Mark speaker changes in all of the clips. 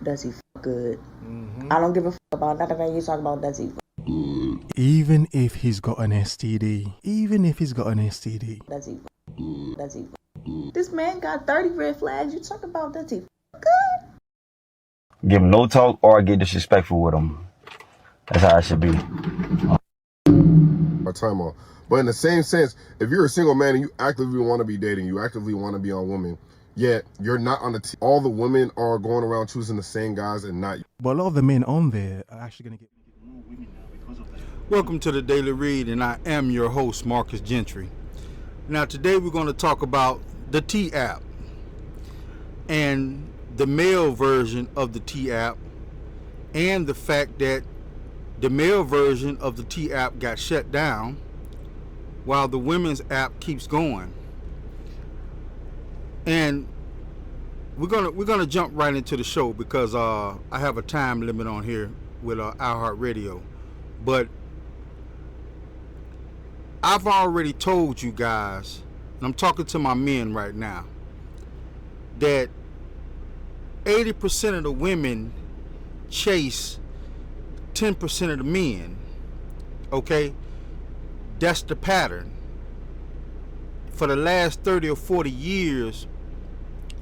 Speaker 1: Does he fuck good? I don't give a fuck about none of that you talk about. Does he fuck good?
Speaker 2: Even if he's got an STD.
Speaker 1: Does he fuck good? Does he fuck good? This man got 30 red flags. You talk about does he fuck good?
Speaker 3: Give him no talk or get disrespectful with him. That's how it should be.
Speaker 4: My time off. But in the same sense, if you're a single man and you actively want to be dating, you actively want to be on women, yet you're not on the team. All the women are going around choosing the same guys and not you.
Speaker 2: But a lot of the men on there are actually going to get more women now because of that.
Speaker 5: Welcome to the Daily Read, and I am your host, Marcus Gentry. Now, today we're going to talk about the T app and the male version of the T app, and the fact that the male version of the T app got shut down while the women's app keeps going. And we're gonna jump right into the show because I have a time limit on here with iHeartRadio. But I've already told you guys, and I'm talking to my men right now, that 80% of the women chase 10% of the men. Okay? That's the pattern. For the last 30 or 40 years,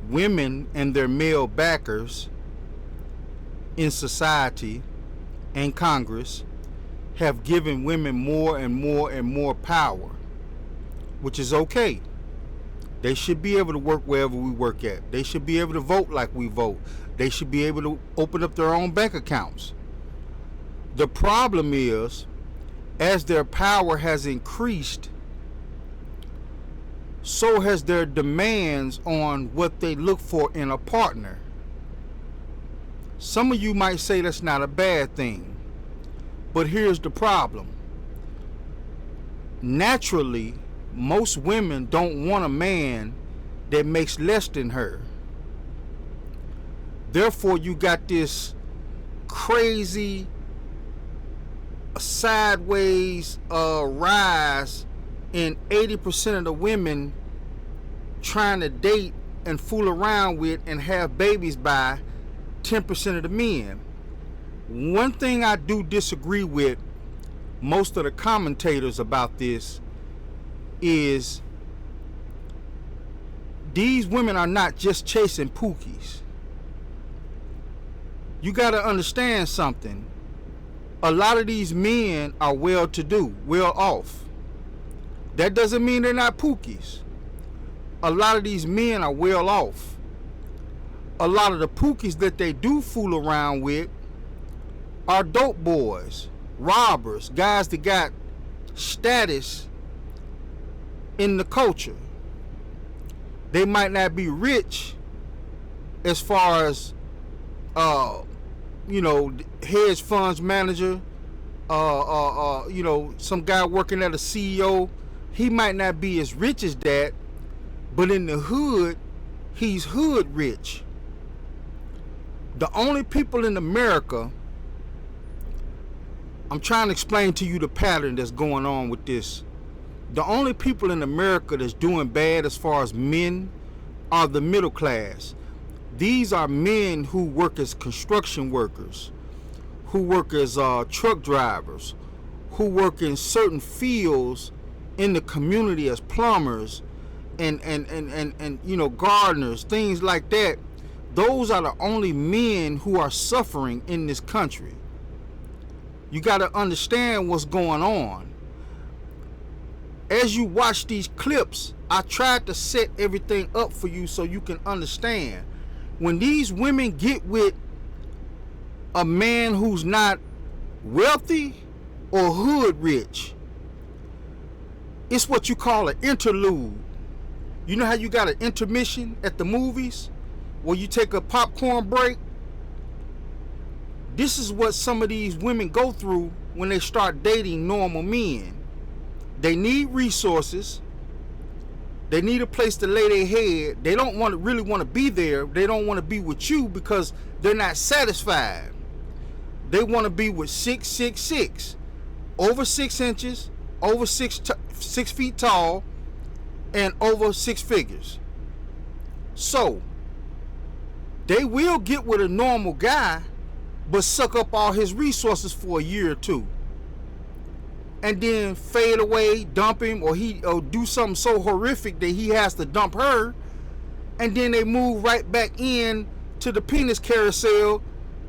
Speaker 5: women and their male backers in society and Congress have given women more and more and more power, which is okay. They should be able to work wherever we work at. They should be able to vote like we vote. They should be able to open up their own bank accounts. The problem is, as their power has increased, so has their demands on what they look for in a partner. Some of you might say that's not a bad thing, but here's the problem. Naturally, most women don't want a man that makes less than her. Therefore, you got this crazy sideways rise in 80% of the women trying to date and fool around with and have babies by 10% of the men. One thing I do disagree with most of the commentators about this is these women are not just chasing pookies. You got to understand something. A lot of these men are well-to-do, well-off. That doesn't mean they're not pookies. A lot of these men are well-off. A lot of the pookies that they do fool around with are dope boys, robbers, guys that got status in the culture. They might not be rich as far as hedge funds manager, some guy working at a CEO. He might not be as rich as that, but in the hood, he's hood rich. The only people in America, I'm trying to explain to you the pattern that's going on with this. The only people in America that's doing bad as far as men are the middle class. These are men who work as construction workers, who work as truck drivers, who work in certain fields in the community as plumbers and gardeners, things like that. Those are the only men who are suffering in this country. You got to understand what's going on. As you watch these clips, I tried to set everything up for you so you can understand. When these women get with a man who's not wealthy or hood rich, it's what you call an interlude. You know how you got an intermission at the movies where you take a popcorn break? This is what some of these women go through when they start dating normal men. They need resources. They need a place to lay their head. They don't really want to be there. They don't want to be with you because they're not satisfied. They want to be with 6'6", over 6 inches, over 6 feet tall, and over 6 figures. So they will get with a normal guy, but suck up all his resources for a year or two, and then fade away, dump him, or do something so horrific that he has to dump her, and then they move right back in to the penis carousel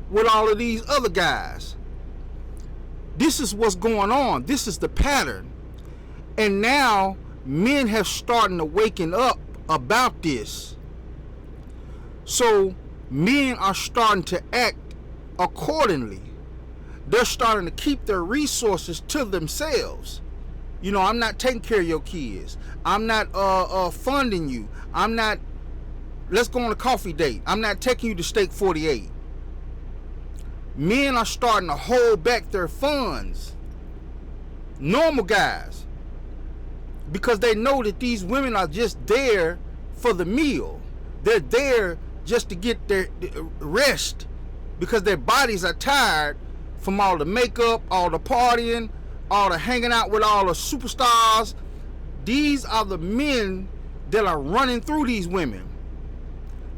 Speaker 5: with all of these other guys. This is what's going on. This is the pattern. And now men have started to waken up about this. So men are starting to act accordingly. They're starting to keep their resources to themselves. You know, I'm not taking care of your kids. I'm not funding you. I'm not, let's go on a coffee date. I'm not taking you to Steak 48. Men are starting to hold back their funds. Normal guys. Because they know that these women are just there for the meal. They're there just to get their rest, because their bodies are tired from all the makeup, all the partying, all the hanging out with all the superstars. These are the men that are running through these women.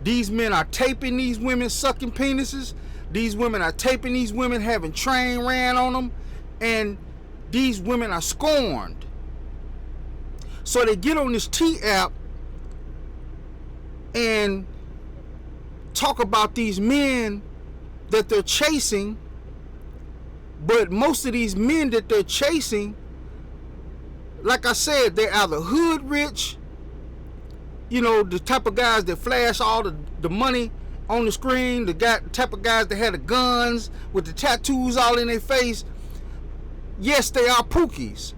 Speaker 5: These men are taping these women sucking penises. These women are taping these women having train ran on them. And these women are scorned. So they get on this T app and talk about these men that they're chasing. But most of these men that they're chasing, like I said, they're either hood rich, you know, the type of guys that flash all the money on the screen, the type of guys that had the guns with the tattoos all in their face. Yes, they are pookies.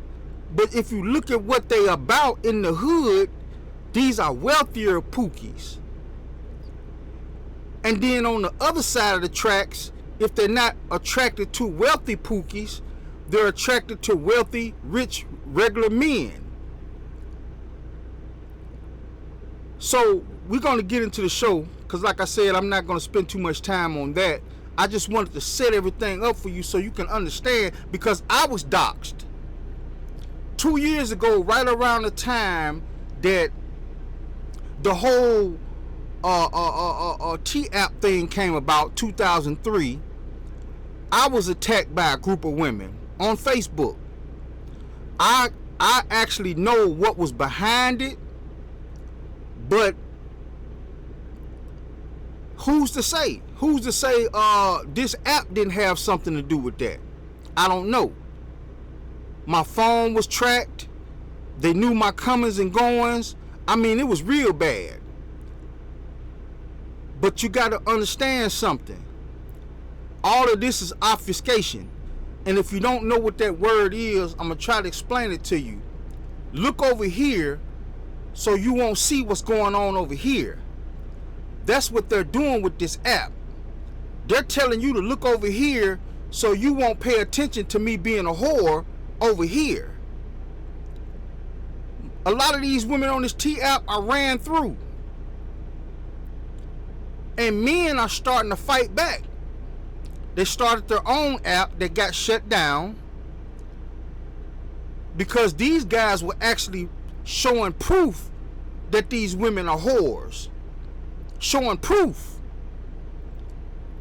Speaker 5: But if you look at what they about in the hood, these are wealthier pookies. And then on the other side of the tracks, if they're not attracted to wealthy pookies, they're attracted to wealthy, rich, regular men. So we're going to get into the show, because like I said, I'm not going to spend too much time on that. I just wanted to set everything up for you so you can understand, because I was doxxed 2 years ago, right around the time that the whole T-app thing came about, 2003. I was attacked by a group of women on Facebook. I actually know what was behind it, but who's to say? Who's to say this app didn't have something to do with that? I don't know. My phone was tracked. They knew my comings and goings. I mean, it was real bad. But you got to understand something. All of this is obfuscation. And if you don't know what that word is, I'm going to try to explain it to you. Look over here so you won't see what's going on over here. That's what they're doing with this app. They're telling you to look over here so you won't pay attention to me being a whore over here. A lot of these women on this T app I ran through. And men are starting to fight back. They started their own app that got shut down because these guys were actually showing proof that these women are whores. Showing proof.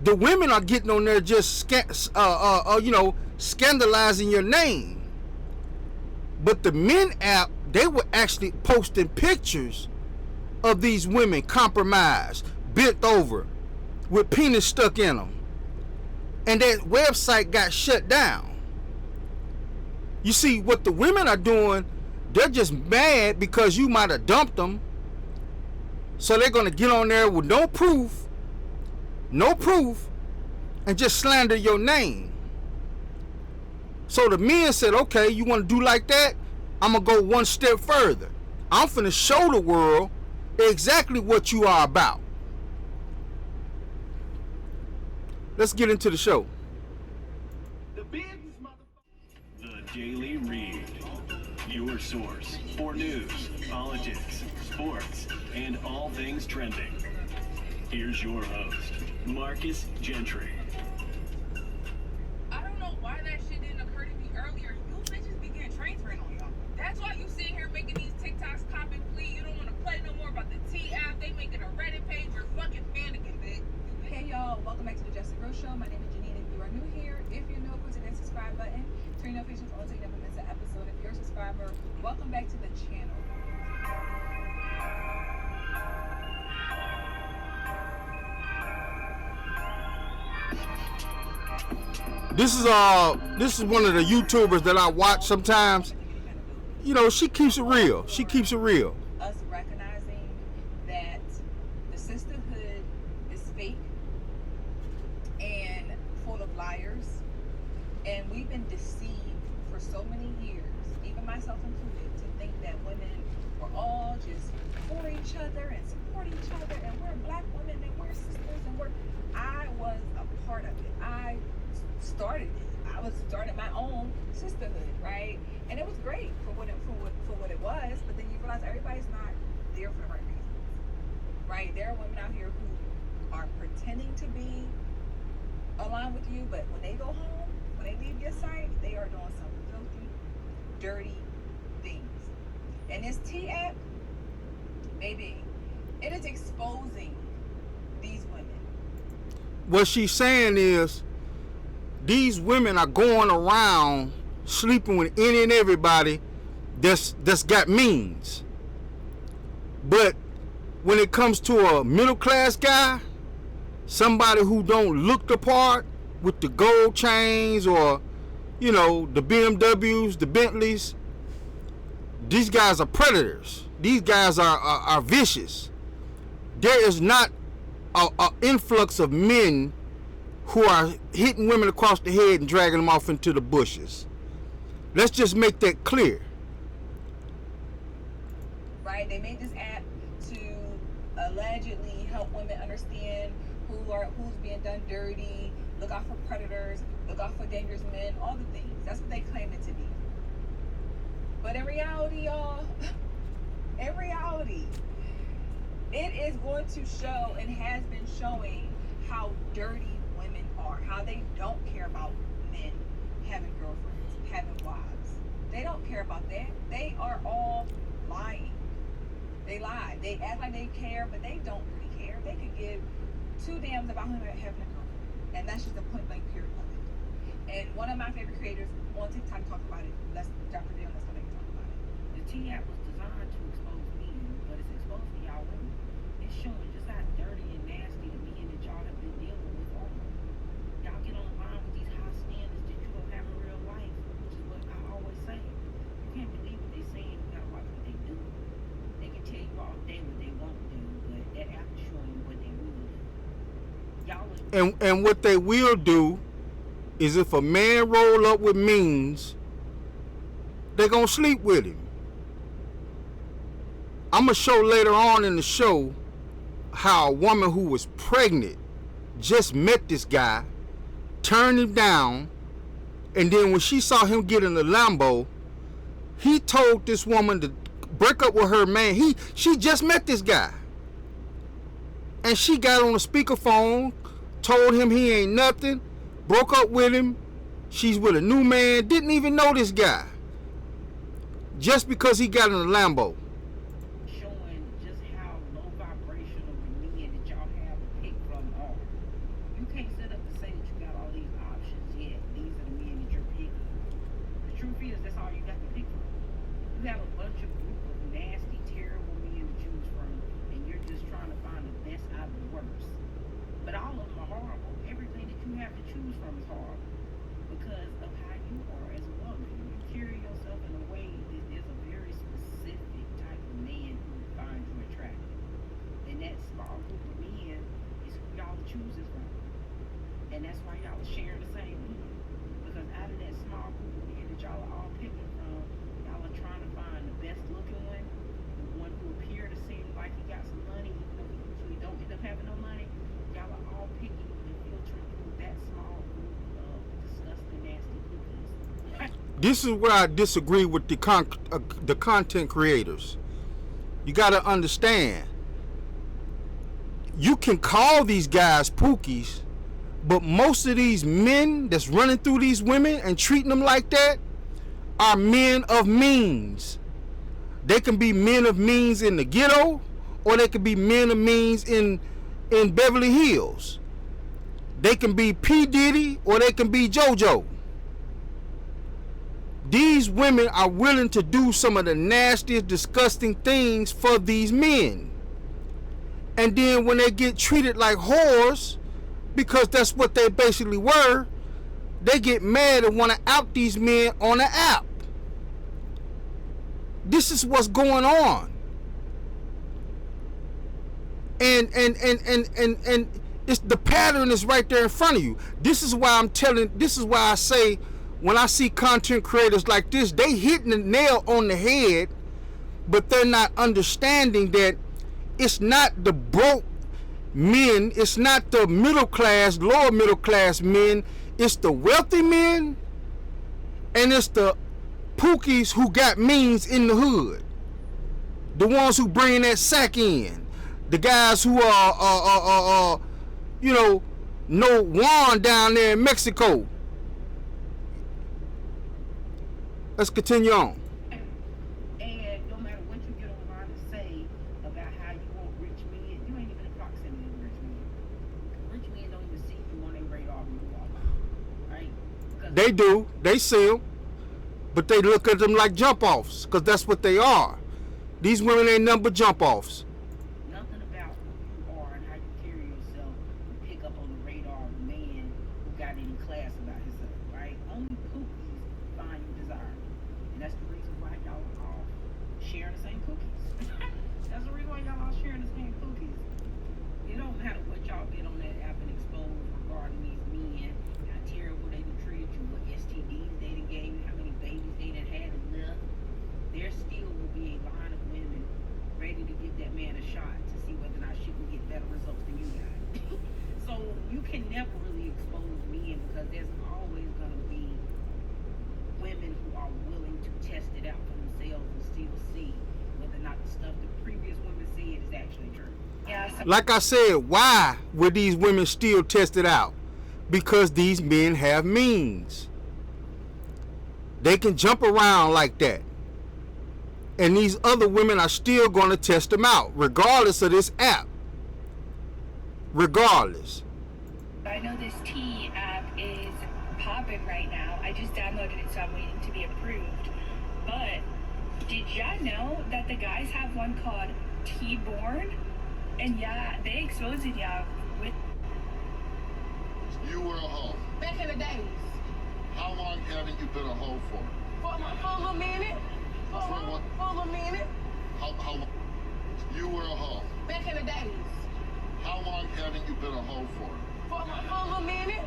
Speaker 5: The women are getting on there just scandalizing your name. But the men app, they were actually posting pictures of these women compromised, bent over, with penis stuck in them. And that website got shut down. You see, what the women are doing, they're just mad because you might have dumped them. So they're going to get on there with no proof, and just slander your name. So the men said, okay, you want to do like that? I'm going to go one step further. I'm finna show the world exactly what you are about. Let's get into the show.
Speaker 6: The Daily Read, your source for news, politics, sports, and all things trending. Here's your host, Marcus Gentry.
Speaker 7: I don't know why that shit didn't occur to me earlier. You bitches be getting trains ran on y'all. That's why you sitting here making these TikToks cop and plea. You don't want to play no more about the T app. They making a Reddit page. You're fucking panicking, bitch. back to the channel.
Speaker 5: This is one of the YouTubers that I watch sometimes. You know, she keeps it real. She keeps it real.
Speaker 7: Us recognizing that the sisterhood is fake and full of liars, and we've been deceived for so many years, even myself included, to think that women were all just for each other and support each other, and we're black women and we're sisters, and I was a part of it. I started it. I was starting my own sisterhood, right? And it was great for what it was, but then you realize everybody's not there for the right reasons, right? There are women out here who are pretending to be aligned with you, but when they go home, when they leave your site, they are doing some filthy, dirty things. And this T app, baby, it is exposing these women.
Speaker 5: What she's saying is, these women are going around sleeping with any and everybody that's got means. But when it comes to a middle class guy, somebody who don't look the part with the gold chains or, you know, the BMWs, the Bentleys, these guys are predators. These guys are vicious. There is not an influx of men who are hitting women across the head and dragging them off into the bushes. Let's just make that clear.
Speaker 7: Right? They made this app to allegedly help women understand who's being done dirty, look out for predators, look out for dangerous men, all the things. That's what they claim it to be. But in reality, y'all, in reality, it is going to show and has been showing how dirty women are, how they don't care about men having girlfriends, having wives. They don't care about that. They are all lying. They lie. They act like they care, but they don't really care. They could give two damns about him having a girlfriend, and that's just the point blank period of it. And one of my favorite creators on TikTok talked about it. Let's drop it down. Let's go back and talk about it.
Speaker 8: The T-app was designed to expose men, but it's exposing y'all women. It's showing just how dirty and nasty the men that y'all have been dealing with are. Y'all get on the line with these high standards that you don't have in real life, which is what I always say. You can't believe what they're saying. You gotta watch what they do. They can tell you all day what they won't do, but that app is showing you what they will do. Y'all was
Speaker 5: And what they will do is, if a man roll up with means, they're gonna sleep with him. I'm gonna show later on in the show how a woman who was pregnant just met this guy, turned him down, and then when she saw him get in the Lambo, he told this woman to break up with her man. She just met this guy, and she got on a speakerphone, told him he ain't nothing, broke up with him. She's with a new man, didn't even know this guy, just because he got in a Lambo.
Speaker 8: showing just how low vibrational the men that y'all have to pick from are. You can't sit up and say that you got all these options yet. These are the men that you're picking. The truth is, that's all you got to pick from. You have a bunch of group of nasty, terrible men to choose from, and you're just trying to find the best out of the worst. But all of them are horrible. Everything that you have to choose from is horrible because of how you are as a woman. You carry yourself in a way that is a very specific type of man who finds you attractive. And that small group of men is who y'all are choosing from. And that's why y'all are sharing the same woman. Because out of that small group of men that y'all are all picking from, y'all are trying to find the best looking one, the one who appear to seem like he got some money, even though he usually don't end up having no money. Y'all are all picking and filtering through that small group of disgusting, nasty cookies.
Speaker 5: This is where I disagree with the content creators. You got to understand, you can call these guys pookies, but most of these men that's running through these women and treating them like that are men of means. They can be men of means in the ghetto, or they can be men of means in Beverly Hills. They can be P. Diddy, or they can be JoJo. These women are willing to do some of the nastiest, disgusting things for these men. And then when they get treated like whores, because that's what they basically were, they get mad and want to out these men on the app. This is what's going on. And it's the pattern is right there in front of you. This is why I say, when I see content creators like this, they hitting the nail on the head, but they're not understanding that it's not the broke men, it's not the middle class, lower middle class men, it's the wealthy men, and it's the pookies who got means in the hood. The ones who bring that sack in. The guys who are know Juan down there in Mexico. Let's continue on.
Speaker 8: And no matter what you get online to say about how you want rich men, you ain't even in proximity to rich men. Rich men don't even see you on their radar when you walk by, right?
Speaker 5: They do. They see them. But they look at them like jump-offs, because that's what they are. These women ain't nothing but jump-offs.
Speaker 8: Nothing about who you are and how you carry yourself will pick up on the radar of a man who got any class about himself, right? Only pookies find you desirable. And that's the reason why y'all are all sharing the same cookies. That's the reason why y'all all sharing the same cookies. It don't matter what y'all get on that app and expose regarding these men, how terrible they done treated you, what STDs they done gave you, how many babies they done had enough. There still will be a line of women ready to give that man a shot to see whether or not she can get better results than you got. So you can never really expose men, because there's always going to be women who are willing to test it out for themselves and still see whether or not the stuff the previous women said is actually true. Yeah. So
Speaker 5: Like I said, why would these women still test it out? Because these men have means. They can jump around like that. And these other women are still going to test them out, regardless of this app. Regardless.
Speaker 9: I know this T app is popping right now. I just downloaded it, so I'm waiting to be approved. But did y'all know that the guys have one called T-Born? And yeah, they exposed y'all with...
Speaker 10: You were a hoe.
Speaker 9: Back in the days.
Speaker 10: How long haven't you been a hoe for?
Speaker 9: For a little minute. For a little minute.
Speaker 10: How long? You were a hoe.
Speaker 9: Back in the days.
Speaker 10: How long haven't you been a hoe for?
Speaker 9: For a little minute.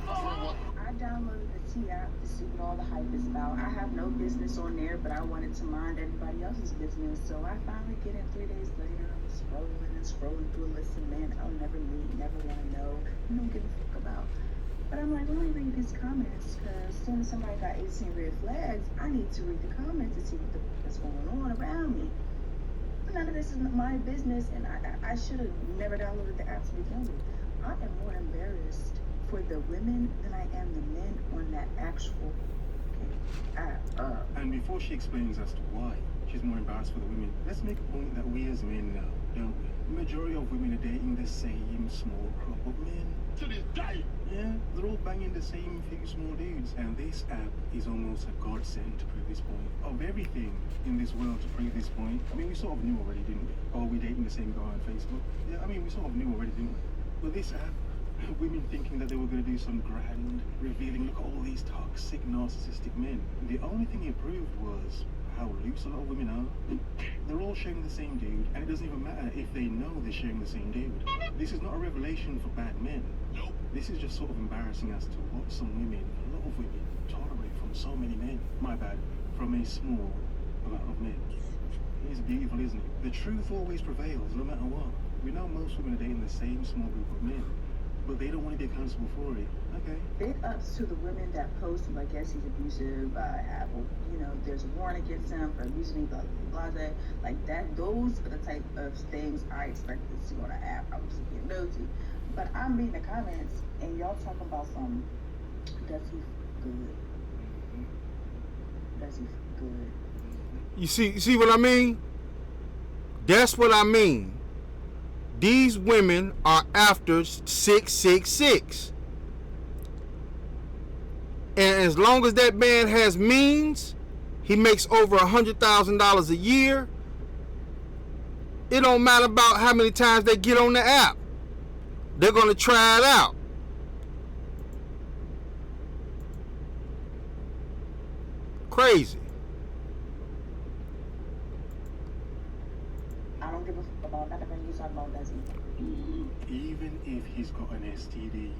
Speaker 1: I downloaded the T app to see what all the hype is about. I have no business on there, but I wanted to mind everybody else's business. So I finally get in 3 days later. I'm scrolling through a list of men I'll never meet, never want to know, don't give a fuck about. But I'm like, let me read his comments, because as soon as somebody got 18 red flags, I need to read the comments to see what the fuck is going on around me. None of this is my business, and I should have never downloaded the app to begin with. I am more embarrassed for the women than I am the men on that actual app.
Speaker 2: And before she explains as to why she's more embarrassed for the women, let's make a point that we as men know, don't we? The majority of women are dating the same small crop of men.
Speaker 10: To this day.
Speaker 2: Yeah, they're all banging the same few small dudes. And this app is almost a godsend to prove this point. Of everything in this world to prove this point, I mean, we sort of knew already, didn't we? Oh, we're dating the same guy on Facebook. Yeah, I mean, we sort of knew already, didn't we? But this app, women thinking that they were going to do some grand, revealing, look at all these toxic, narcissistic men. The only thing it proved was how loose a lot of women are. They're all sharing the same dude, and it doesn't even matter if they know they're sharing the same dude. This is not a revelation for bad men.
Speaker 10: Nope.
Speaker 2: This is just sort of embarrassing as to what some women, a lot of women, tolerate from so many men. My bad, from a small amount of men. It's beautiful, isn't it? The truth always prevails, no matter what. We know most women are dating the same small group of men, but they don't want to be accountable for it. Okay.
Speaker 1: Big ups to the women that post, I guess he's abusive, there's a warrant against him for abusing me, blah, blah, blah, like that. Those are the type of things I expected to see on an app. I was getting nosy. But I'm reading the comments, and y'all talking about some, does he good? Does he good?
Speaker 5: You see what I mean? That's what I mean. These women are after 666. And as long as that man has means, he makes over $100,000 a year. It don't matter about how many times they get on the app. They're going to try it out. Crazy.
Speaker 1: I don't give a fuck about nothing you talk about, does he?
Speaker 2: Even if he's got an STD,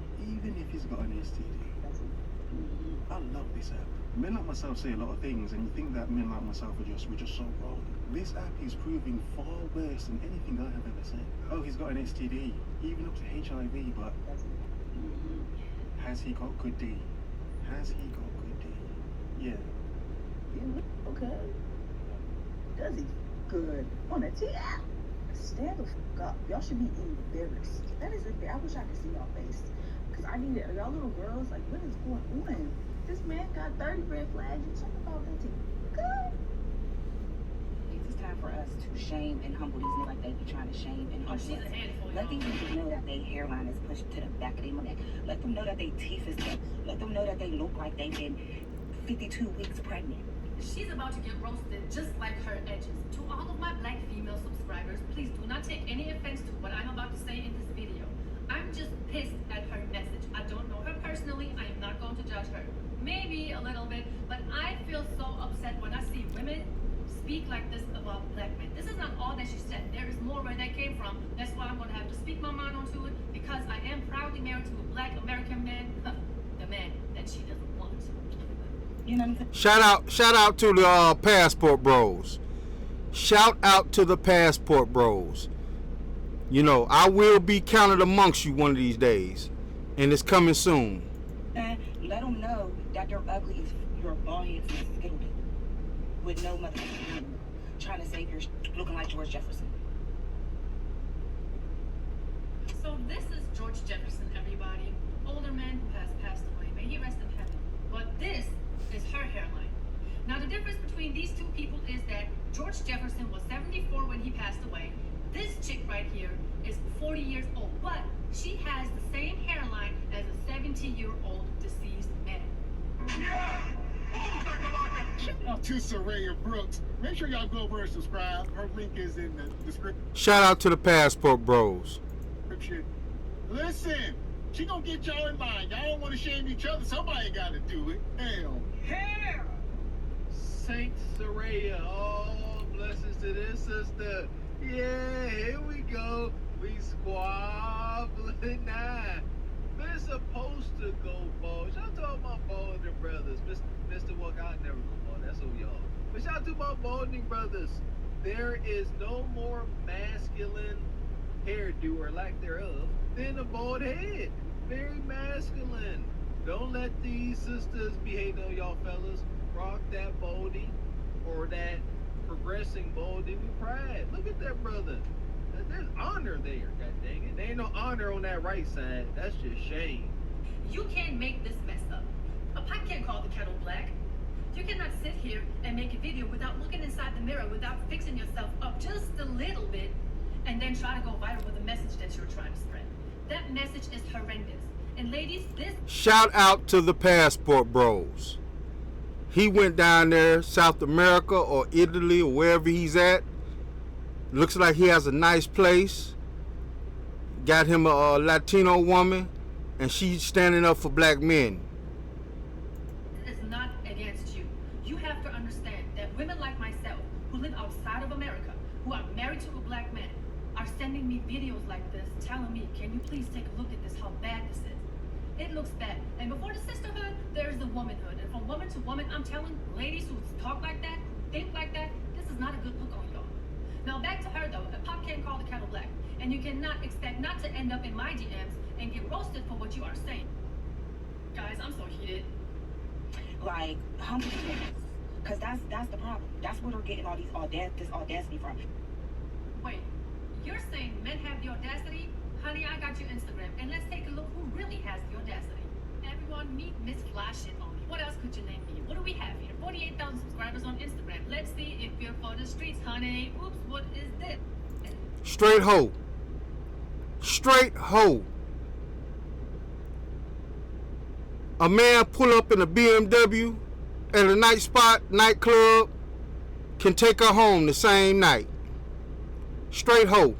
Speaker 2: I love this app. Men like myself say a lot of things, and you think that men like myself are just so wrong. This app is proving far worse than anything I have ever said. Oh, he's got an STD, even up to HIV, but has he got good D? Yeah.
Speaker 1: Okay. Does he? Good. On a T-app? Stand the fuck up. Y'all should be embarrassed. That is embarrassing. I wish I could see y'all face. Because I need it. Y'all little girls, like, what is going on? This man got 30 red flags. You talking about that? Good.
Speaker 11: It's time for us to shame and humble these niggas like they be trying to shame and humble us. Let these niggas know that their hairline is pushed to the back of their neck. Let them know that their teeth is cut. Let them know that they look like they've been 52 weeks pregnant.
Speaker 12: She's about to get roasted just like her edges. To all of my black female subscribers, please do not take any offense to what I'm about to say in this video. I'm just pissed at her message. I don't know her personally. I am not going to judge her. Maybe a little bit, but I feel so upset when I see women speak like this about black men. This is not all that she said. There is more where that came from. That's why I'm going to have to speak my mind onto it, because I am proudly married to a black American man, the man that she doesn't want.
Speaker 11: You know what I'm saying?
Speaker 5: Shout out to the passport bros. Shout out to the passport bros. You know, I will be counted amongst you one of these days, and it's coming soon.
Speaker 11: Let them know that they're ugly as your bald heads and skittle dick with no motherfucking trying to save your looking like George Jefferson.
Speaker 12: So this is George Jefferson, everybody. Older man who has passed away. May he rest in heaven. But this is her hairline. Now the difference between these two people is that George Jefferson was 74 when he passed away. This chick right here is 40 years old, but she has the same hairline as a 70-year-old deceased man.
Speaker 10: Shout out to Soraya Brooks. Make sure y'all go over and subscribe. Her link is in the description.
Speaker 5: Shout out to the passport bros.
Speaker 10: Listen, she gonna get y'all in line. Y'all don't want to shame each other. Somebody gotta do it. Hell.
Speaker 13: Saint Soraya, oh, blessings to this sister. Yeah, here we go. We squabbling now. We're supposed to go bald. Shout out to all my balding brothers. Mr. Walk, I never go bald. That's all y'all. But shout out to my balding brothers. There is no more masculine hairdo or lack thereof than a bald head. Very masculine. Don't let these sisters be hating on y'all fellas. Rock that balding or that progressing balding with pride. Look at that brother. There's honor there, god dang it. There ain't no honor on that right side. That's just shame.
Speaker 12: You can't make this mess up. A pot can't call the kettle black. You cannot sit here and make a video without looking inside the mirror, without fixing yourself up just a little bit, and then try to go viral with a message that you're trying to spread. That message is horrendous. And ladies, this...
Speaker 5: Shout out to the passport bros. He went down there, South America or Italy or wherever he's at. Looks like he has a nice place. Got him a Latino woman, and she's standing up for black men.
Speaker 12: It's not against you. You have to understand that women like myself, who live outside of America, who are married to a black man, are sending me videos like this, telling me, can you please take a look at this, how bad this is. It looks bad. And before the sisterhood, there is the womanhood. And from woman to woman, I'm telling ladies who talk like that, think like that, this is not a good look on y'all. Now back to her though, a pop can't call the kettle black. And you cannot expect not to end up in my DMs and get roasted for what you are saying. Guys, I'm so heated.
Speaker 11: Like, humble niggas. Cause that's the problem. That's where they're getting all this audacity from.
Speaker 12: Wait, you're saying men have the audacity? Honey, I got your Instagram, and let's take a look who really has the audacity. Everyone, meet Miss Flash It on me. What else could you name me? What do we have here? 48,000 subscribers on Instagram. Let's see if you're for the streets, honey. Oops, what is this?
Speaker 5: Straight hoe. Straight hoe. a man pull up in a BMW at a nightclub, can take her home the same night. Straight hoe.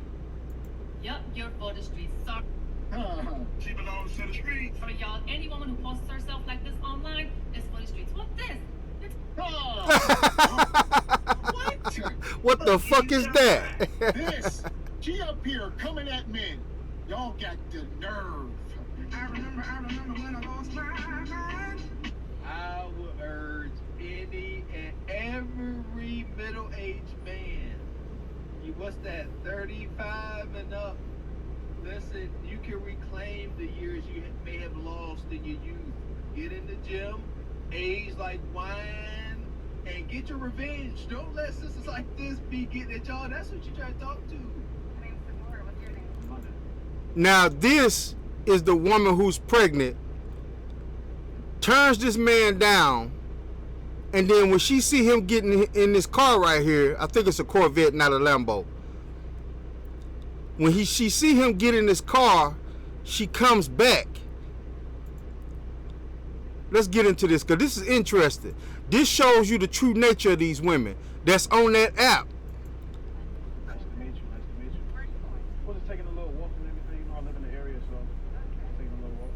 Speaker 12: Yup, you're for the streets. Sorry.
Speaker 10: She belongs to the streets.
Speaker 12: For y'all, any woman who posts herself like this online is for the streets. What's this?
Speaker 5: What the fuck is that?
Speaker 10: This, she up here coming at men. Y'all got the nerve. I remember when I lost my mind.
Speaker 13: I would urge any and every middle-aged man, what's that, 35 and up, listen, you can reclaim the years you may have lost in your youth. Get in the gym, age like wine, and get your revenge. Don't let sisters like this be getting at y'all. That's what you try to talk to.
Speaker 5: Now this is the woman who's pregnant, turns this man down, and then when she see him getting in this car right here, I think it's a Corvette, not a Lambo. When she see him get in this car, she comes back. Let's get into this, because this is interesting. This shows you the true nature of these women that's on that app.
Speaker 2: Nice to meet you. We're just taking a little walk and everything. You know, I live in the area, so taking a little walk.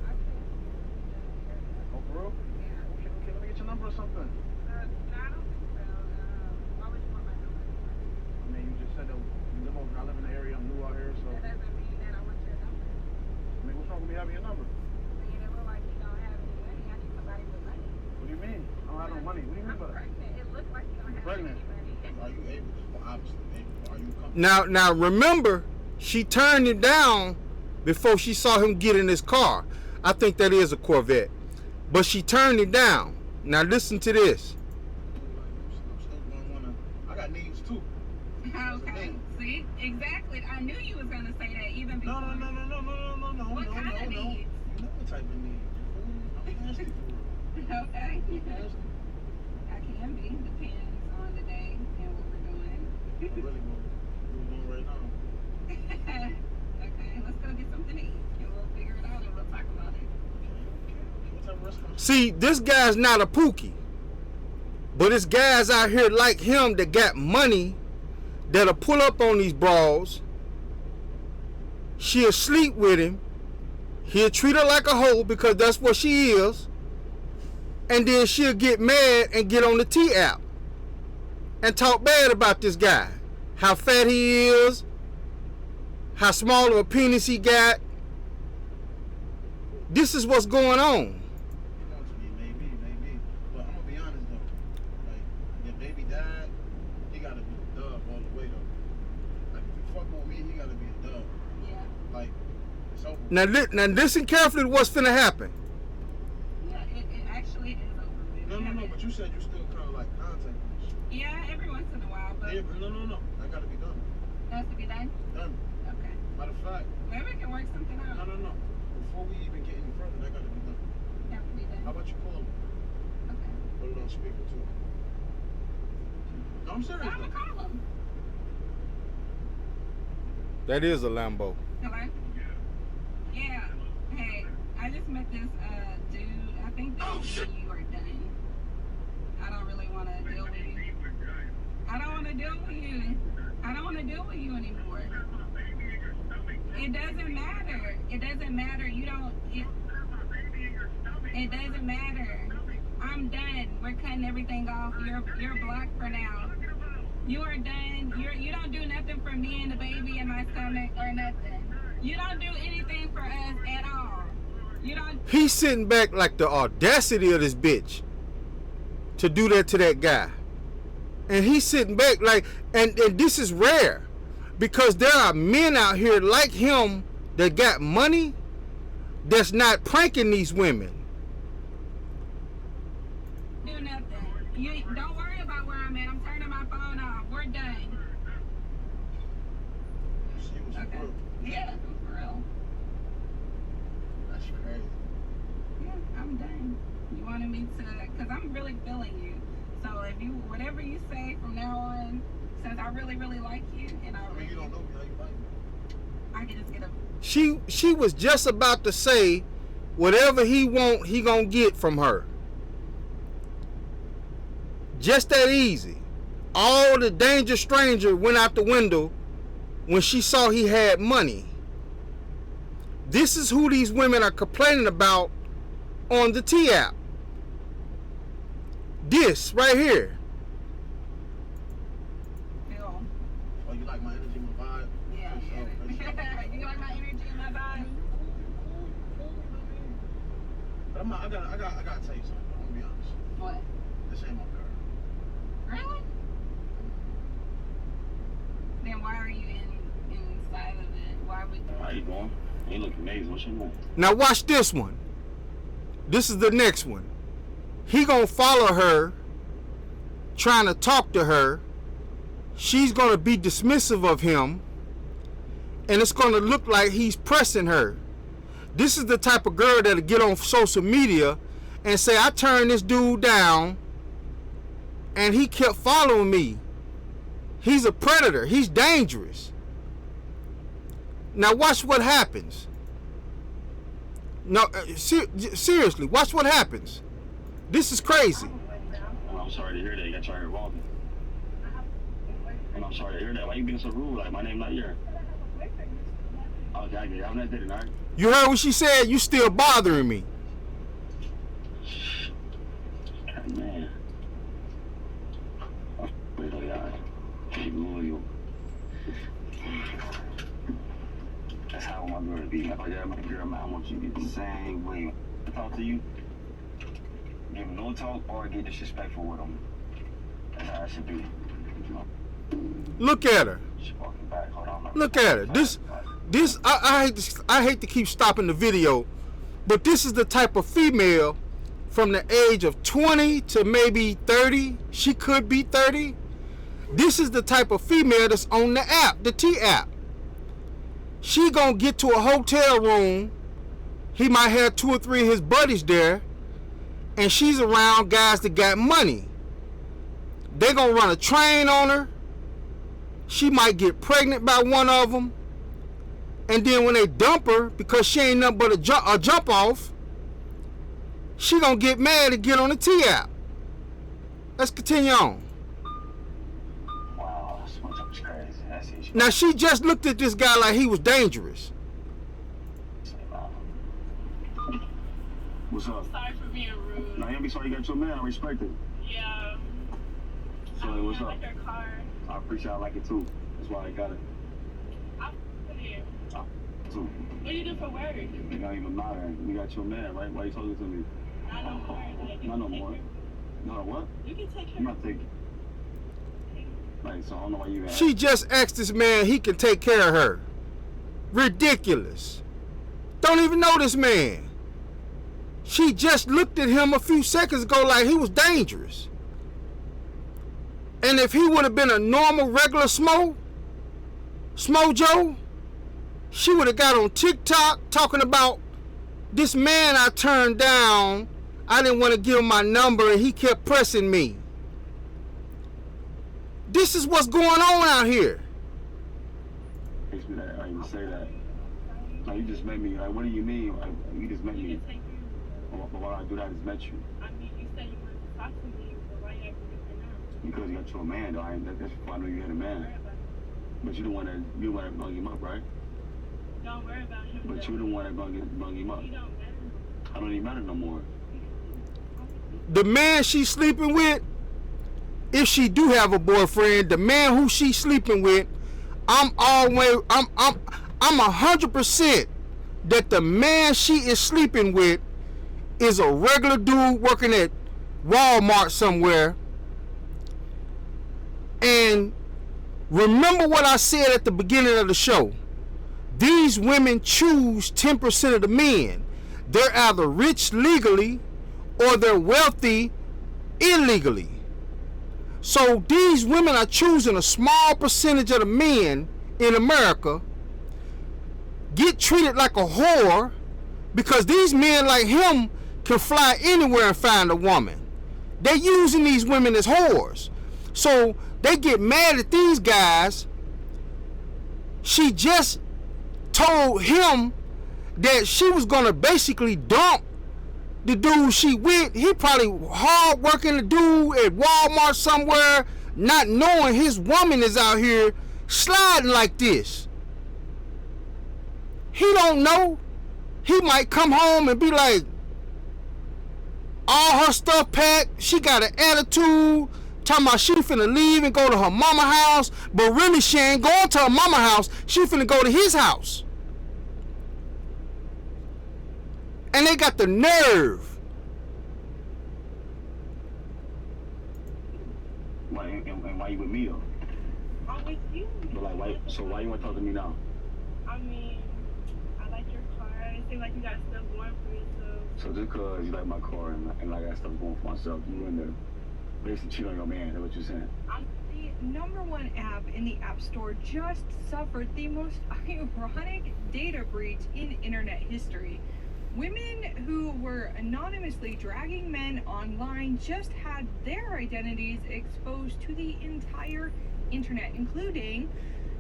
Speaker 2: Oh, for real? Okay, let me get your number or something. I mean, you just said that you live over, I live in the area, I'm new out here, so. That doesn't mean that I want your number. I mean, what's wrong with me having your number?
Speaker 11: You don't look like you don't have any money. I need somebody with money.
Speaker 2: What do you mean? I don't have no money. What do you mean by that?
Speaker 11: Pregnant. It looks like you don't have any money.
Speaker 10: Are you able? Well, obviously able. Are you comfortable?
Speaker 5: Now remember, she turned him down before she saw him get in his car. I think that is a Corvette, but she turned him down. Now listen to this.
Speaker 10: I'm still gonna I got needs too.
Speaker 11: Okay. See? Exactly. I knew you was gonna say that even before.
Speaker 10: No.
Speaker 11: What kind of needs?
Speaker 10: You know what type of need? I'm nasty for real.
Speaker 11: Okay. I can be. Depends on the day and what we're doing.
Speaker 10: I'm really going right now.
Speaker 11: Okay, let's go get something to eat and we'll figure it out and we'll talk about it.
Speaker 10: What type of restaurant?
Speaker 5: See, this guy's not a pookie, but it's guys out here like him that got money that'll pull up on these bras. She'll sleep with him. He'll treat her like a hoe because that's what she is. And then she'll get mad and get on the T app and talk bad about this guy. How fat he is, how small of a penis he got. This is what's going on.
Speaker 10: Maybe. But I'm gonna be honest though. Like, your baby died, he gotta be a dub all the way though. Like, if you fuck with me, he gotta be a dub.
Speaker 11: Yeah.
Speaker 10: Like, it's over.
Speaker 5: Now listen carefully to what's finna happen.
Speaker 11: Yeah, it actually is over with.
Speaker 10: No, but you said you still kind of like contact me.
Speaker 11: Yeah, every once in a while, but
Speaker 10: Yeah, but no. That gotta be done.
Speaker 11: has to be done.
Speaker 10: Done.
Speaker 11: Okay.
Speaker 10: Matter of fact,
Speaker 11: Maybe we can work something out.
Speaker 10: no. Before we even get any further, that gotta be done.
Speaker 11: Have to be done.
Speaker 10: How about you call him?
Speaker 11: Okay.
Speaker 10: Put it on speaker too. No, I'm serious.
Speaker 11: I'm gonna call him.
Speaker 5: That is a Lambo.
Speaker 11: Hello? Yeah. Hey, I just met this dude. I think that you are done. I don't really want to deal with you. I don't want to deal with you. I don't want to deal with you anymore. It doesn't matter. It doesn't matter. You don't. It doesn't matter. I'm done. We're cutting everything off. You're blocked for now. You are done. You don't do nothing for me and the baby in my stomach or nothing. You don't do anything for us at all. You don't.
Speaker 5: He's sitting back like the audacity of this bitch to do that to that guy. And he's sitting back like, and this is rare because there are men out here like him that got money that's not pranking these women.
Speaker 11: Do nothing. You don't worry about where I'm at. I'm turning my phone off. We're done. Okay. Yeah, for real.
Speaker 10: That's crazy.
Speaker 11: Yeah, I'm done. You wanted me to, because I'm really feeling you. So if you, whatever you say from now on, since I really, really like you, and I
Speaker 10: mean, you don't know me, how you like me?
Speaker 11: I can just get a.
Speaker 5: She was just about to say whatever he want, he gonna get from her. Just that easy. All the danger stranger went out the window when she saw he had money. This is who these women are complaining about on the T app. This right here.
Speaker 10: Oh, you like my energy, my vibe?
Speaker 7: Yeah. You like my energy and my vibe?
Speaker 10: But I gotta tell you something. I'm gonna be honest.
Speaker 7: What?
Speaker 10: This ain't my girl.
Speaker 7: Really? Then why are you inside of it? Why would you?
Speaker 3: How you doing? You look amazing. What's your name?
Speaker 5: Now watch this one. This is the next one. He gonna follow her, trying to talk to her. She's gonna be dismissive of him, and it's gonna look like he's pressing her. This is the type of girl that'll get on social media and say, I turned this dude down and he kept following me. He's a predator. He's dangerous. Now watch what happens. No, seriously, watch what happens. This is crazy.
Speaker 3: Well, I'm sorry to hear that. You got your revolving. And I'm sorry to hear that. Why you being so rude? Like, my name not here. Okay, I get it. I'm not dating, all right?
Speaker 5: You heard what she said? You still bothering me.
Speaker 3: Man. Wait, oh, yeah. Keep loyal. That's how I want my girl to be. If I got my girl, man, I want you to be the same way. I talk to you, give him no talk or get disrespectful with him. That's how I should be. You know?
Speaker 5: Look at her.
Speaker 3: She's walking back. Hold on.
Speaker 5: Look at her. This I hate to keep stopping the video, but this is the type of female from the age of 20 to maybe 30. She could be 30. This is the type of female that's on the app, the T app. She gonna get to a hotel room. He might have 2 or 3 of his buddies there, and she's around guys that got money. They gonna run a train on her. She might get pregnant by one of them, and then when they dump her because she ain't nothing but a jump off, she gonna get mad and get on the T app. Let's continue on.
Speaker 3: Wow, that's crazy. That's it.
Speaker 5: Now she just looked at this guy like he was dangerous.
Speaker 3: What's up?
Speaker 14: Sorry for being rude.
Speaker 3: Now, you be sorry you got your man. I respect it.
Speaker 14: Yeah.
Speaker 3: So, what's
Speaker 14: I
Speaker 3: up?
Speaker 14: like your car.
Speaker 3: I appreciate it. I like it too. That's why I got it.
Speaker 14: I'm with you.
Speaker 3: Too.
Speaker 14: What do you do for work?
Speaker 3: It don't even matter. You got your man, right? Why you talking to me?
Speaker 14: Not no more. Like,
Speaker 3: Not no more. No, what?
Speaker 14: You can take care
Speaker 3: I'm not taking. Like, so I don't know why you asked.
Speaker 5: She just asked this man he can take care of her. Ridiculous. Don't even know this man. She just looked at him a few seconds ago like he was dangerous. And if he would have been a normal, regular Smo Joe, she would have got on TikTok talking about this man I turned down. I didn't want to give him my number and he kept pressing me. This is what's going on out here.
Speaker 3: Makes me that. I even say that. Like, you just met me. Like, what do you mean? Like, you just met me. But why I do that? I just met you.
Speaker 14: I mean, you said you wanted to talk to me, but why you acting different now?
Speaker 3: Because you got your man, though. That's before I knew you had a man. But you the one that bung him up, right?
Speaker 14: Don't worry about him.
Speaker 3: But you the one that bung him up.
Speaker 14: You don't matter.
Speaker 3: I don't even matter no more.
Speaker 5: The man she's sleeping with, if she do have a boyfriend, the man who she's sleeping with, I'm 100% that the man she is sleeping with is a regular dude working at Walmart somewhere. And remember what I said at the beginning of the show. These women choose 10% of the men. They're either rich legally or they're wealthy illegally. So these women are choosing a small percentage of the men in America, get treated like a whore, because these men like him can fly anywhere and find a woman. They're using these women as whores. So they get mad at these guys. She just told him, that she was gonna basically dump the dude she with. He probably hard working the dude at Walmart somewhere, not knowing his woman is out here sliding like this. He don't know. He might come home and be like, all her stuff packed, she got an attitude, talking about she finna leave and go to her mama house, but really she ain't going to her mama house, she finna go to his house. And they got the nerve.
Speaker 3: Why you with me though?
Speaker 14: I'm with you.
Speaker 3: But like, why you want to talk to me now?
Speaker 14: I mean, I like your car. It seems like you got stuff going for yourself.
Speaker 3: So just cause you like my car and I got stuff going for myself, you in there basically cheat on your man, that's what you're saying?
Speaker 15: The #1 app in the App Store just suffered the most ironic data breach in internet history. Women who were anonymously dragging men online just had their identities exposed to the entire internet, including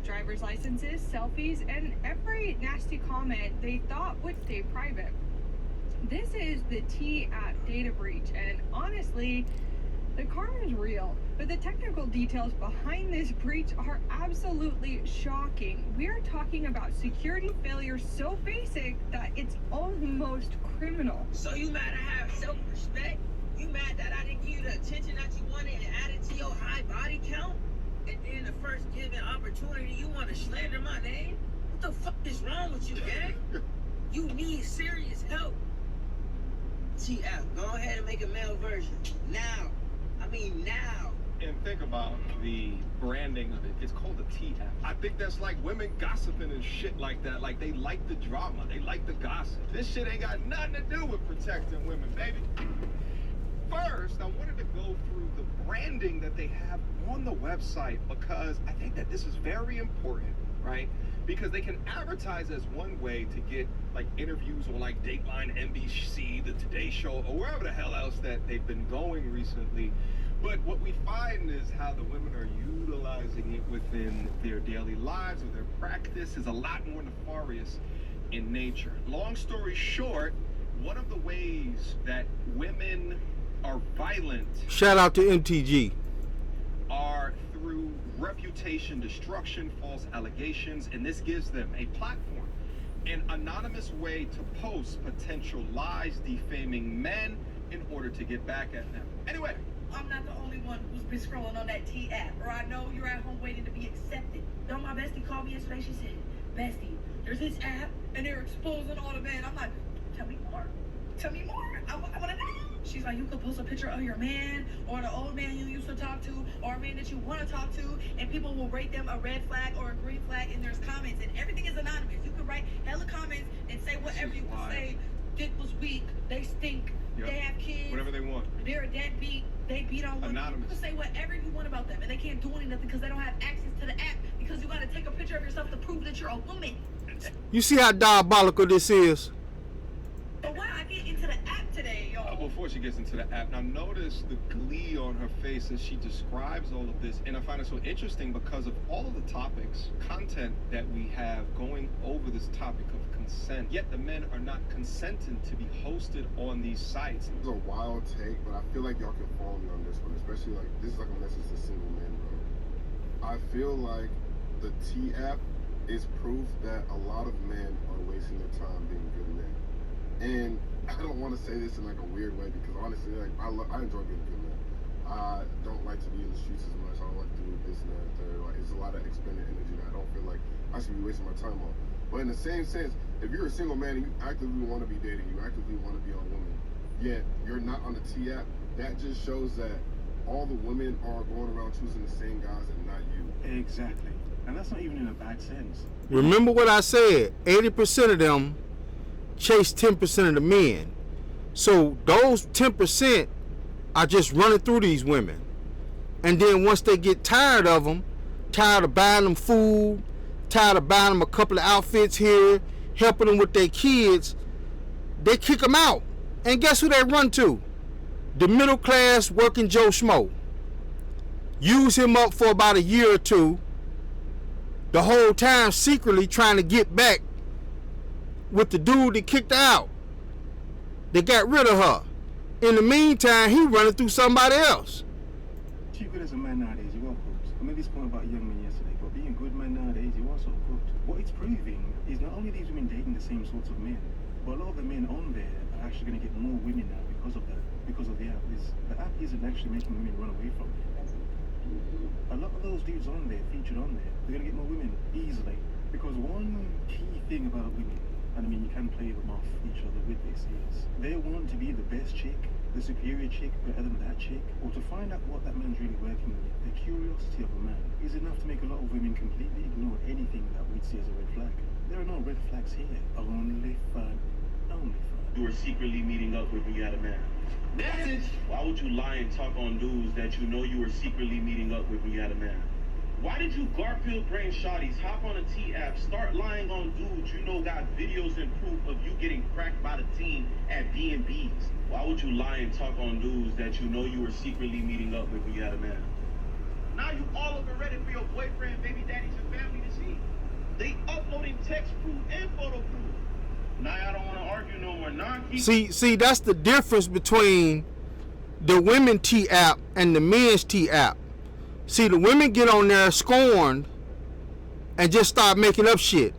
Speaker 15: driver's licenses, selfies, and every nasty comment they thought would stay private. This is the T-app data breach, and honestly, the karma is real, but the technical details behind this breach are absolutely shocking. We're talking about security failure so basic that it's almost criminal.
Speaker 16: So you mad I have self-respect? You mad that I didn't give you the attention that you wanted and added to your high body count? And then the first given opportunity, you want to slander my name? What the fuck is wrong with you, gang? You need serious help. T-App, go ahead and make a male version. Now. Now.
Speaker 2: And think about the branding of it. It's called a T-app. I think that's like women gossiping and shit like that. Like they like the drama. They like the gossip. This shit ain't got nothing to do with protecting women, baby. First, I wanted to go through the branding that they have on the website because I think that this is very important, right? Because they can advertise as one way to get like interviews on like Dateline, NBC, the Today Show, or wherever the hell else that they've been going recently. But what we find is how the women are utilizing it within their daily lives or their practice is a lot more nefarious in nature. Long story short, one of the ways that women are violent,
Speaker 5: shout out to MTG,
Speaker 2: are through reputation destruction, false allegations, and this gives them a platform, an anonymous way to post potential lies defaming men in order to get back at them. Anyway,
Speaker 16: I'm not the only one who's been scrolling on that T-app, or I know you're at home waiting to be accepted. Don't my bestie called me yesterday? She said, bestie, there's this app, and they're exposing all the men. I'm like, tell me more. Tell me more. I want to know. She's like, you could post a picture of your man, or the old man you used to talk to, or a man that you want to talk to, and people will rate them a red flag or a green flag, and there's comments, and everything is anonymous. You can write hella comments and say whatever you can say. Dick was weak. They stink.
Speaker 2: Yep.
Speaker 16: They have kids.
Speaker 2: Whatever they want.
Speaker 16: They're a deadbeat. They beat on women.
Speaker 2: Anonymous.
Speaker 16: You can say whatever you want about them, and they can't do anything because they don't have access to the app because you got to take a picture of yourself to prove that you're a woman.
Speaker 5: You see how diabolical this is?
Speaker 16: But why I get into the app today, y'all?
Speaker 2: Before she gets into the app, now notice the glee on her face as she describes all of this, and I find it so interesting because of all of the topics, content that we have going over this topic of consent, yet the men are not consenting to be hosted on these sites.
Speaker 4: It's a wild take, but I feel like y'all can follow me on this one, especially like this is like a message to single men, bro. I feel like the T-app is proof that a lot of men are wasting their time being good men. And I don't want to say this in like a weird way because honestly, like I enjoy being a good man. I don't like to be in the streets as much. I don't like to do this and that and third. Like it's a lot of expended energy that I don't feel like I should be wasting my time on. But in the same sense, if you're a single man and you actively want to be dating, you actively want to be on women, yet you're not on the T-app, that just shows that all the women are going around choosing the same guys and not you.
Speaker 2: Exactly. And that's not even in a bad sense.
Speaker 5: Remember what I said, 80% of them chase 10% of the men. So those 10% are just running through these women. And then once they get tired of them, tired of buying them food, tired of buying them a couple of outfits here, helping them with their kids, they kick them out. And guess who they run to? The middle class working Joe Schmo. Use him up for about a year or two, the whole time secretly trying to get back with the dude that kicked her out. They got rid of her. In the meantime, he running through somebody else.
Speaker 2: Too good as a man nowadays, you are cooked. I made this point about young men yesterday, but being a good man nowadays, you are sort of cooked. What it's proving is not only these women dating the same sorts of men, but a lot of the men on there are actually going to get more women now because of that, because of the app. The app isn't actually making women run away from it. A lot of those dudes on there, featured on there, they're going to get more women easily. Because one key thing about women, and I mean you can play them off each other with this, is they want to be the best chick, the superior chick, better than that chick, or to find out what that man's really working with. The curiosity of a man is enough to make a lot of women completely ignore anything that we'd see as a red flag. There are no red flags here. Only fun. Only fun.
Speaker 6: You were secretly meeting up with when you had a man. Message! Why would you lie and talk on dudes that you know you were secretly meeting up with when you had a man? Why did you Garfield brain shotties hop on a T-app, start lying on dudes you know got videos and proof of you getting cracked by the team at B&Bs? Why would you lie and talk on dudes that you know you were secretly meeting up with when you had a man? Now you all over ready for your boyfriend, baby daddies, and family to see. They uploading text proof and photo proof. Now I don't want to argue no more. Nah,
Speaker 5: See, that's the difference between the women T-app and the men's T-app. See, the women get on there scorned and just start making up shit.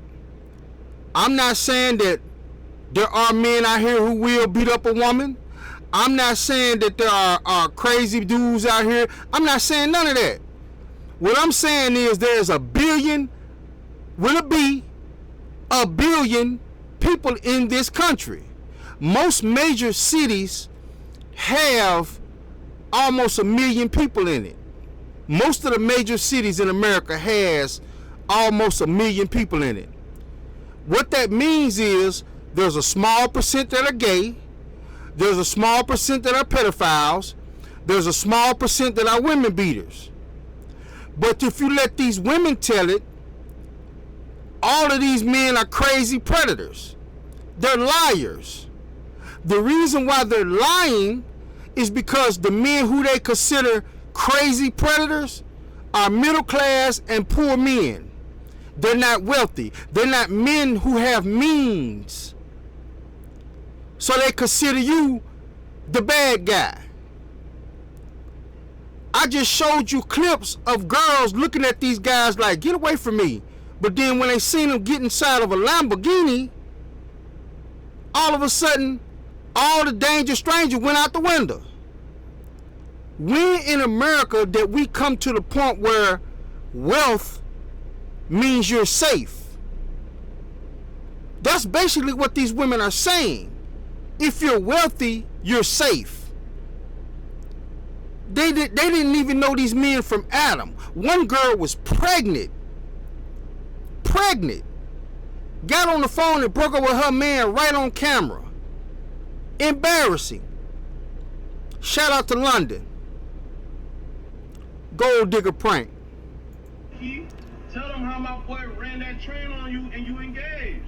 Speaker 5: I'm not saying that there are men out here who will beat up a woman. I'm not saying that there are crazy dudes out here. I'm not saying none of that. What I'm saying is there's a billion, with a B, a billion people in this country. Most major cities have almost 1 million people in it. Most of the major cities in America has almost 1 million people in it. What that means is there's a small percent that are gay, there's a small percent that are pedophiles, there's a small percent that are women beaters. But if you let these women tell it, all of these men are crazy predators. They're liars. The reason why they're lying is because the men who they consider crazy predators are middle class and poor men. They're not wealthy. They're not men who have means. So they consider you the bad guy. I just showed you clips of girls looking at these guys like, get away from me. But then when they seen them get inside of a Lamborghini, all of a sudden, all the danger stranger went out the window. When in America that we come to the point where wealth means you're safe? That's basically what these women are saying. If you're wealthy, you're safe. They didn't even know these men from Adam. One girl was pregnant. Got on the phone and broke up with her man right on camera. Embarrassing. Shout out to London. Gold digger prank.
Speaker 6: Tell them how my boy ran that train on you and you engaged.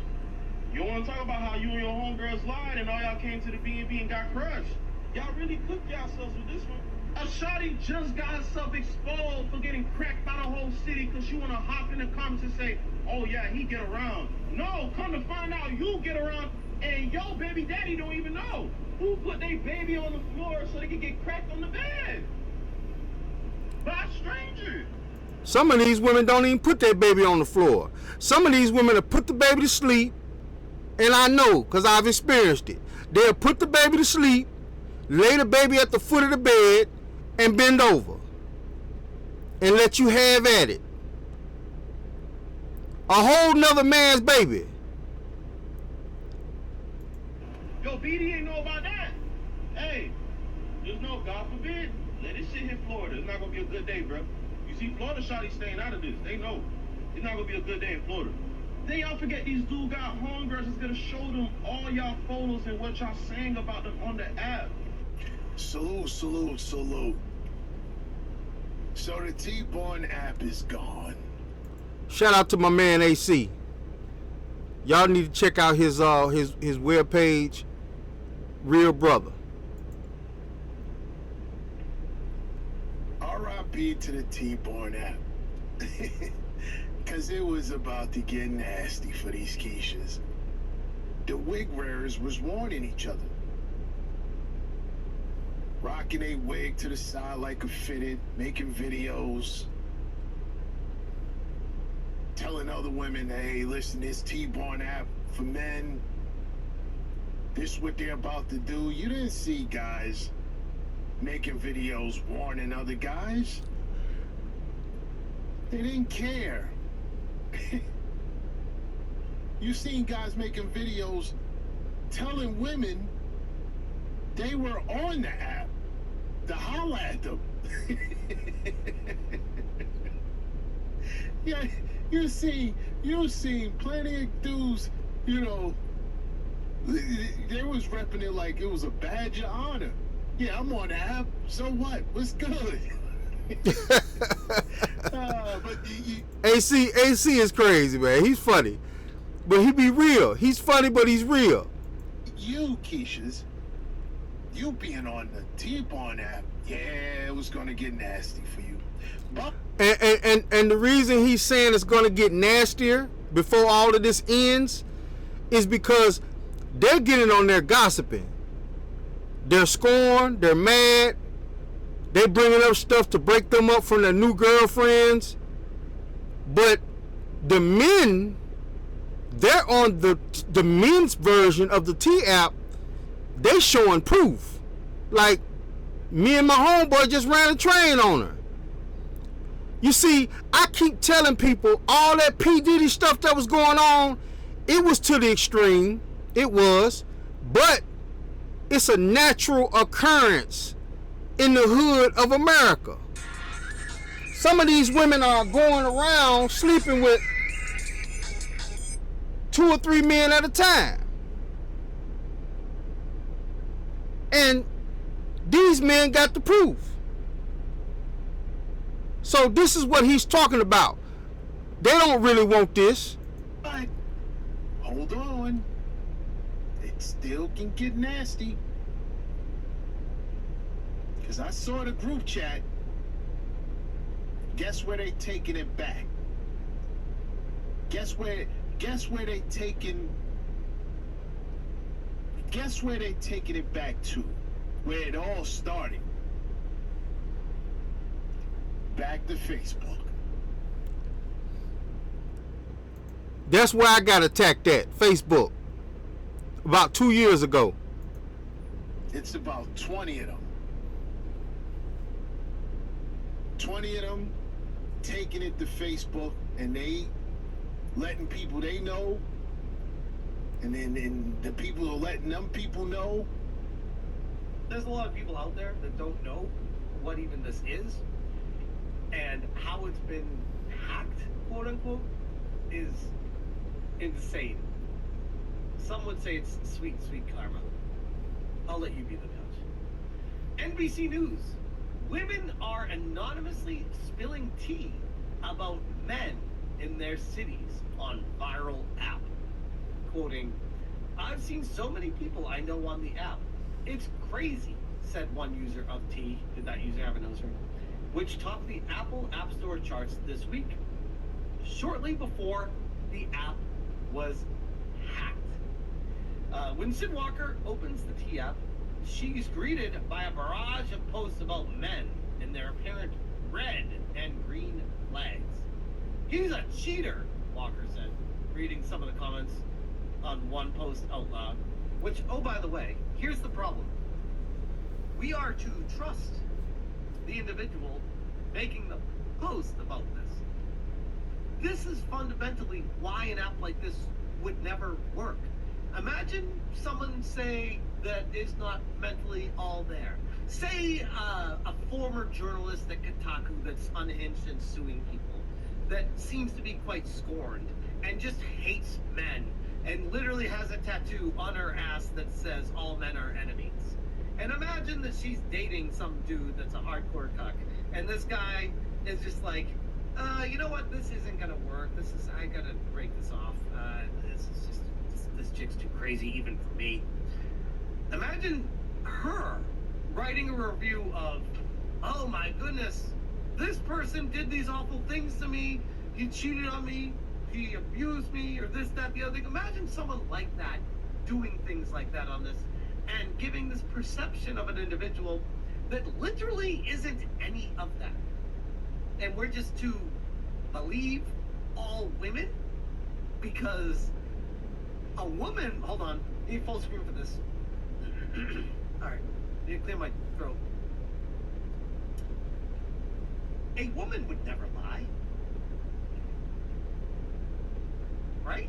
Speaker 6: You want to talk about how you and your homegirls lied and all y'all came to the B&B and got crushed. Y'all really cooked yourselves with this one. A shawty just got herself exposed for getting cracked by the whole city because you want to hop in the comments and say, oh yeah, he get around. No, come to find out you get around and your baby daddy don't even know who put their baby on the floor so they can get cracked on the bed. By strangers.
Speaker 5: Some of these women don't even put their baby on the floor. Some of these women have put the baby to sleep, and I know because I've experienced it. They'll put the baby to sleep, lay the baby at the foot of the bed, and bend over and let you have at it. A whole nother man's baby.
Speaker 6: Yo, BD ain't know about that. Hey, just know, God forbid, let this shit hit Florida. It's not gonna be a good day, bro. You see, Florida shawty staying out of this. They know it's not gonna be a good day in Florida. Then y'all forget these dudes got homegirls that's gonna show them all y'all photos and what y'all saying about them on the app.
Speaker 17: Salute. So the T-Born app is gone.
Speaker 5: Shout out to my man AC. Y'all need to check out his webpage, Real Brother.
Speaker 17: R.I.P. to the T-Born app. Because it was about to get nasty for these Keishas. the wig wearers was warning each other. Rocking a wig to the side like a fitted, making videos, telling other women, hey, listen, this T-Born app for men, this is what they're about to do. You didn't see guys making videos warning other guys. They didn't care. You seen guys making videos telling women they were on the app to holler at them. Yeah, you seen plenty of dudes, you know, they was repping it like it was a badge of honor. Yeah, I'm on the app, so what? What's good? But
Speaker 5: AC is crazy, man. He's funny, but he be real. He's funny, but he's real.
Speaker 17: You, Keisha's, you being on the T-Born app, yeah, it was gonna get nasty for you. But
Speaker 5: and the reason he's saying it's gonna get nastier before all of this ends is because they're getting on there gossiping. They're scorned, they're mad, they bringing up stuff to break them up from their new girlfriends. But the men, they're on the men's version of the T app, they showing proof. Like, me and my homeboy just ran a train on her. You see, I keep telling people all that P. Diddy stuff that was going on, it was to the extreme. It was. But it's a natural occurrence in the hood of America. Some of these women are going around sleeping with 2 or 3 men at a time. And these men got the proof. So this is what he's talking about. They don't really want this.
Speaker 17: But hold on. It still can get nasty. Because I saw the group chat. Guess where they taking it back? Guess where they taking it back to? Where it all started. Back to Facebook.
Speaker 5: That's where I got attacked at, Facebook. About 2 years ago.
Speaker 17: It's about 20 of them. 20 of them taking it to Facebook, and they letting people they know, and then the people are letting them people know.
Speaker 18: There's a lot of people out there that don't know what even this is, and how it's been hacked, quote unquote, is insane. Some would say it's sweet, sweet karma. I'll let you be the judge. NBC News. Women are anonymously spilling tea about men in their cities on viral app. Quoting, I've seen so many people I know on the app. It's crazy, said one user of tea. Did that user have a nose ring? Which topped the Apple App Store charts this week, shortly before the app was hacked. When Sid Walker opens the T app, she's greeted by a barrage of posts about men in their apparent red and green flags. He's a cheater, Walker said, reading some of the comments on one post out loud. Which, oh, by the way, here's the problem. We are to trust the individual making the post about this. This is fundamentally why an app like this would never work. Imagine someone say that is not mentally all there. Say a former journalist at Kotaku that's unhinged and suing people, that seems to be quite scorned and just hates men and literally has a tattoo on her ass that says all men are enemies. And imagine that she's dating some dude that's a hardcore cuck, and this guy is just like, you know what, this isn't gonna work. I gotta break this off. This chick's too crazy even for me. Imagine her writing a review of, oh my goodness, this person did these awful things to me. He cheated on me. He abused me, or this, that, the other thing. Imagine someone like that doing things like that on this and giving this perception of an individual that literally isn't any of that. And we're just to believe all women because a woman, hold on, need full screen for this. All right, need to clear my throat. A woman would never lie, right?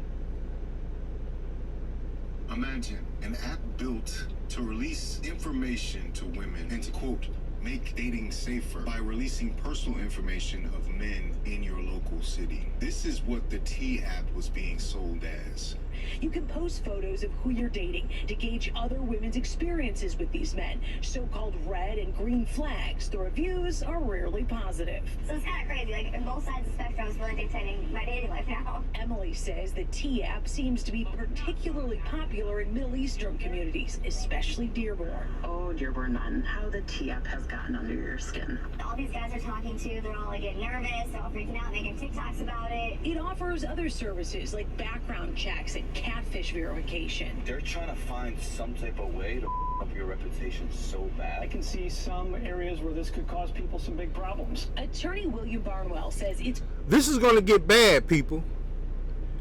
Speaker 17: Imagine an app built to release information to women and to, quote, make dating safer by releasing personal information of men in your local city. This is what the T app was being sold as.
Speaker 19: You can post photos of who you're dating to gauge other women's experiences with these men, so-called red and green flags. The reviews are rarely positive.
Speaker 20: So it's kind of crazy, like on both sides of the spectrum is really dictating my dating life now.
Speaker 19: Emily says the T app seems to be particularly popular in Middle Eastern communities, especially Dearborn.
Speaker 11: Oh, Dearborn men, how the T app has gotten under your skin.
Speaker 20: All these guys are talking to, they're all like getting nervous, they're all freaking out, making TikToks about it.
Speaker 19: It offers other services like background checks and catfish verification.
Speaker 3: They're trying to find some type of way to up your reputation so bad.
Speaker 21: I can see some areas where this could cause people some big problems.
Speaker 19: Attorney William Barnwell says it's...
Speaker 5: This is going to get bad, people.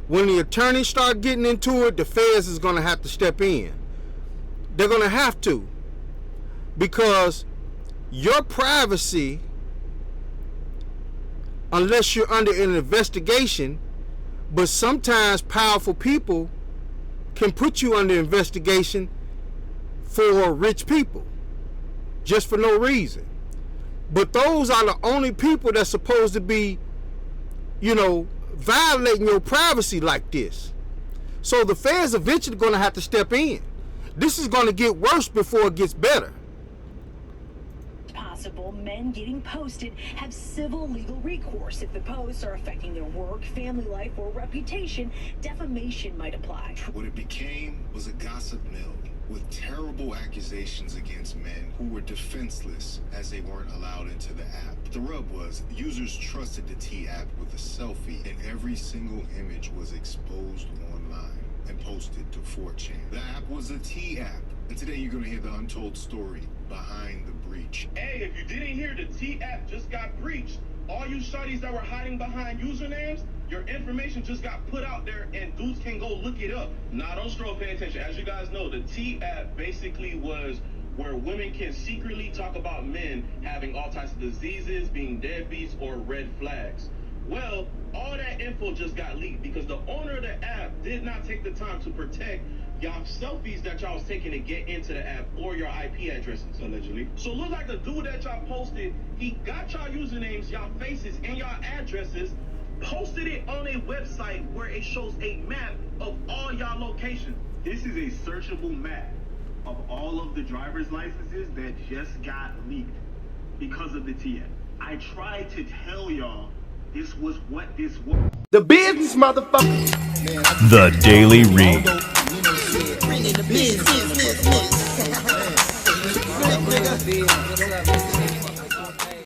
Speaker 5: When the attorneys start getting into it, the feds is going to have to step in. They're going to have to. Because your privacy, unless you're under an investigation, but sometimes powerful people can put you under investigation for rich people, just for no reason. But those are the only people that's supposed to be, you know, violating your privacy like this. So the feds eventually going to have to step in. This is going to get worse before it gets better.
Speaker 19: Possible men getting posted have civil legal recourse. If the posts are affecting their work, family life, or reputation, defamation might apply.
Speaker 17: What it became was a gossip mill with terrible accusations against men who were defenseless as they weren't allowed into the app. The rub was users trusted the T app with a selfie, and every single image was exposed online and posted to 4chan. The app was a T app, and today you're going to hear the untold story behind the breach.
Speaker 6: Hey, if you didn't hear, the T app just got breached. All you shorties that were hiding behind usernames, your information just got put out there and dudes can go look it up. Nah, don't scroll, pay attention. As you guys know, the T app basically was where women can secretly talk about men having all types of diseases, being deadbeats, or red flags. Well, all that info just got leaked because the owner of the app did not take the time to protect y'all selfies that y'all was taking to get into the app or your IP addresses, allegedly. So look like the dude that y'all posted, he got y'all usernames, y'all faces, and y'all addresses, posted it on a website where it shows a map of all y'all locations. This is a searchable map of all of the driver's licenses that just got leaked because of the TF. I tried to tell y'all this was what this was.
Speaker 22: The business, motherfucker.
Speaker 23: The Daily Read.
Speaker 22: Bring in the business.